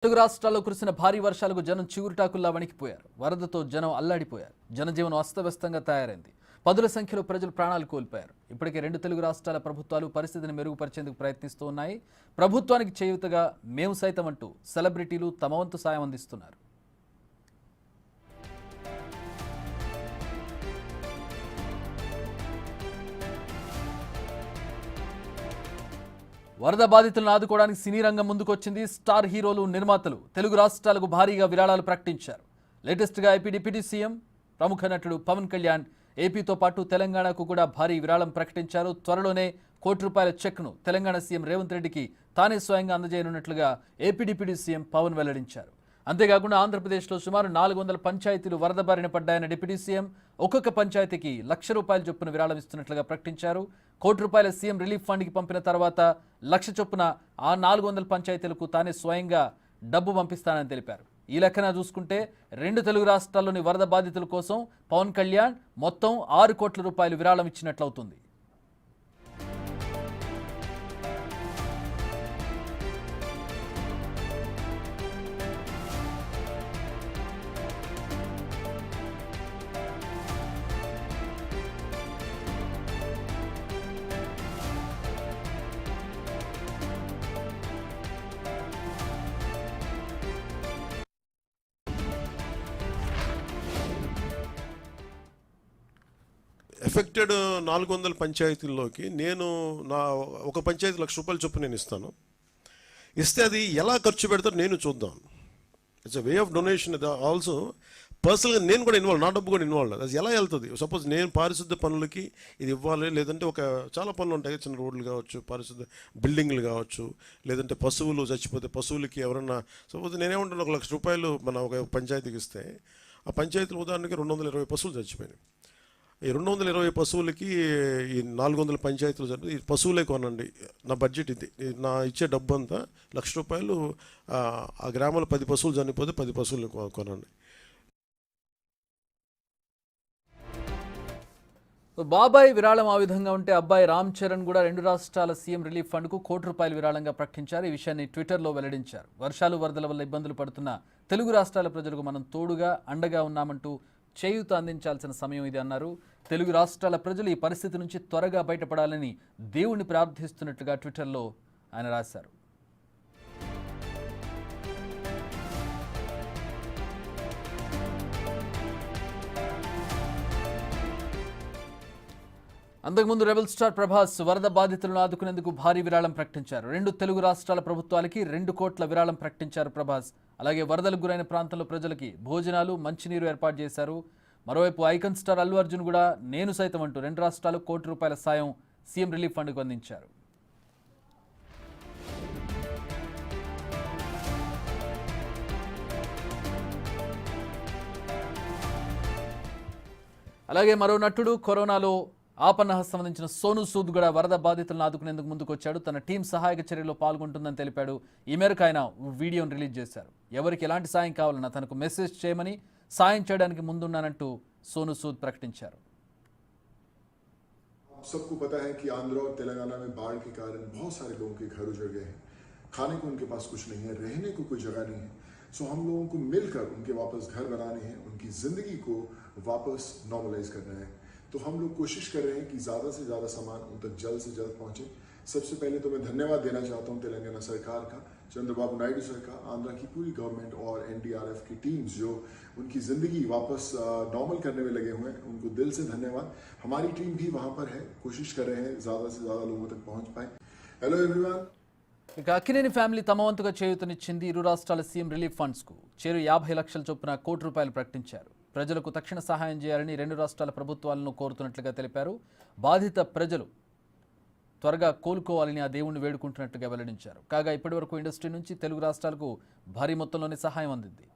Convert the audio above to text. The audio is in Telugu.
తెలుగు రాష్ట్రాల్లో కురిసిన భారీ వర్షాలకు జనం చిగురుటాకుల్లా వణికిపోయారు. వరదతో జనం అల్లాడిపోయారు. జనజీవనం అస్తవ్యస్తంగా తయారైంది. పదుల సంఖ్యలో ప్రజలు ప్రాణాలు కోల్పోయారు. ఇప్పటికే 2 తెలుగు రాష్ట్రాల ప్రభుత్వాలు పరిస్థితిని మెరుగుపరిచేందుకు ప్రయత్నిస్తూ ఉన్నాయి. ప్రభుత్వానికి చేయూతగా మేము సైతం అంటూ సెలబ్రిటీలు తమ వంతు సాయం అందిస్తున్నారు. వరద బాధితులను ఆదుకోవడానికి సినీ రంగం ముందుకొచ్చింది. స్టార్ హీరోలు, నిర్మాతలు తెలుగు రాష్ట్రాలకు భారీగా విరాళాలు ప్రకటించారు. లేటెస్ట్గా ఏపీ డిప్యూటీ సీఎం ప్రముఖ నటుడు పవన్ కళ్యాణ్ ఏపీతో పాటు తెలంగాణకు కూడా భారీ విరాళం ప్రకటించారు. త్వరలోనే ₹1 చెక్ను తెలంగాణ సీఎం రేవంత్ రెడ్డికి తానే స్వయంగా అందజేయనున్నట్లుగా ఏపీ డిప్యూటీ సీఎం పవన్ వెల్లడించారు. అంతేకాకుండా ఆంధ్రప్రదేశ్లో సుమారు 400 పంచాయతీలు వరద బారిన పడ్డాయన్న డిప్యూటీ సీఎం ఒక్కొక్క పంచాయతీకి ₹1,00,000 చొప్పున విరాళం ఇస్తున్నట్లుగా ప్రకటించారు. ₹1 సీఎం రిలీఫ్ ఫండ్కి పంపిన తర్వాత 1,00,000 చొప్పున ఆ 400 పంచాయతీలకు తానే స్వయంగా డబ్బు పంపిస్తానని తెలిపారు. ఈ లెక్కన చూసుకుంటే 2 తెలుగు రాష్ట్రాల్లోని వరద బాధితుల కోసం పవన్ కళ్యాణ్ మొత్తం ₹6 కోట్ల విరాళం ఇచ్చినట్లవుతుంది. ఎఫెక్టెడ్ 400 పంచాయతీల్లోకి నేను నా ఒక పంచాయతీ ₹1,00,000 చొప్పున నేను ఇస్తాను. ఇస్తే అది ఎలా ఖర్చు పెడతారో నేను చూద్దాం. It's a way of donation. Also పర్సనల్గా నేను కూడా ఇన్వాల్వ్, నా డబ్బు కూడా ఇన్వాల్వ్. అది ఎలా వెళ్తుంది? సపోజ్ నేను పారిశుద్ధ్య పనులకి ఇది ఇవ్వాలి, లేదంటే చాలా పనులు ఉంటాయి, చిన్న రోడ్లు కావచ్చు, పారిశుద్ధ్య బిల్డింగ్లు కావచ్చు, లేదంటే పశువులు చచ్చిపోతే పశువులకి ఎవరన్నా, సపోజ్ నేనేమంటాను ₹1,00,000 మన ఒక పంచాయతీకి ఇస్తే ఆ పంచాయతీలు ఉదాహరణకి 220 పశువులు చచ్చిపోయినాయి. ఈ 220 పశువులకి ఈ 400 పంచాయతీలు జరిపి ఈ పశువులే కొనండి, నా బడ్జెట్ ఇది, నా ఇచ్చే డబ్బు అంతా ₹1,00,000. ఆ గ్రామంలో 10 పశువులు చనిపోతే 10 పశువులు కొనండి. బాబాయ్ విరాళం ఆ విధంగా ఉంటే అబ్బాయి రామ్ చరణ్ కూడా 2 రాష్ట్రాల సీఎం రిలీఫ్ ఫండ్కు ₹1 విరాళంగా ప్రకటించారు. ఈ విషయాన్ని ట్విట్టర్లో వెల్లడించారు. వర్షాలు వరదల వల్ల ఇబ్బందులు పడుతున్న తెలుగు రాష్ట్రాల ప్రజలకు మనం తోడుగా అండగా ఉన్నామంటూ చేయూత అందించాల్సిన సమయం ఇది అన్నారు. తెలుగు రాష్ట్రాల ప్రజలు ఈ పరిస్థితి నుంచి త్వరగా బయటపడాలని దేవుణ్ణి ప్రార్థిస్తున్నట్టుగా ట్విట్టర్లో ఆయన రాశారు. అంతకుముందు రెబల్ స్టార్ ప్రభాస్ వరద బాధితులను ఆదుకునేందుకు భారీ విరాళం ప్రకటించారు. 2 తెలుగు రాష్ట్రాల ప్రభుత్వాలకి ₹2 కోట్ల విరాళం ప్రకటించారు ప్రభాస్. అలాగే వరదలకు గురైన ప్రాంతంలో ప్రజలకి భోజనాలు, మంచినీరు ఏర్పాటు చేశారు. మరోవైపు ఐకాన్ స్టార్ అల్లు అర్జున్ కూడా నేను సైతం అంటూ 2 రాష్ట్రాలకు ₹1 సాయం సీఎం రిలీఫ్ ఫండ్కు అందించారు. అలాగే మరో నటుడు కరోనాలో ఆపన్నహస్తం అందించిన సోను సూద్ కూడా వరద బాధితులను ఆదుకునేందుకు ముందుకొచ్చాడు. తన టీం సహాయక చర్యలో పాల్గొంటుందని తెలిపాడు. ఈ మేరకు ఆయన వీడియోను రిలీజ్ చేశారు. ఎవరికి ఎలాంటి సాయం కావాలన్నా తనకు మెసేజ్ చేయమని, సాయం చేయడానికి ముందున్నానంటూ సోను సూద్ ప్రకటించారు. सबको पता है कि आंध्र और तेलंगाना में बाढ़ के कारण बहुत सारे लोगों के घर उजड़ गए हैं. खाने को उनके पास कुछ नहीं है, रहने को कोई जगह नहीं है. सो हम लोगों को मिलकर उनके वापस घर बनाने हैं, उनकी जिंदगी को वापस नॉर्मलाइज करना है. तो हम लोग कोशिश कर रहे हैं कि ज़्यादा से ज़्यादा सामान उन तक जल्द से जल्द पहुँचे. सबसे पहले तो मैं धन्यवाद देना चाहता हूँ तेलंगाना सरकार का, चंद्रबाबू नायडू सरकार, आंध्र की पूरी गवर्नमेंट और NDRF की टीम्स जो उनकी ज़िंदगी वापस नॉर्मल करने में लगे हुए हैं. उनको दिल से धन्यवाद. हमारी टीम भी वहाँ पर है, कोशिश कर रहे हैं ज़्यादा से ज़्यादा लोगों तक पहुँच पाए. Hello everyone. ఇక అక్కినేని ఫ్యామిలీ తమ వంతుగా చేయూతనిచ్చింది. 2 రాష్ట్రాల సీఎం రిలీఫ్ ఫండ్స్కు చేరు ₹50 లక్షల చొప్పున ₹1 ప్రకటించారు. ప్రజలకు తక్షణ సహాయం చేయాలని 2 రాష్ట్రాల ప్రభుత్వాలను కోరుతున్నట్లుగా తెలిపారు. బాధిత ప్రజలు త్వరగా కోలుకోవాలని ఆ దేవుణ్ణి వేడుకుంటున్నట్టుగా వెల్లడించారు. కాగా ఇప్పటివరకు ఇండస్ట్రీ నుంచి తెలుగు రాష్ట్రాలకు భారీ మొత్తంలోని సహాయం అందింది.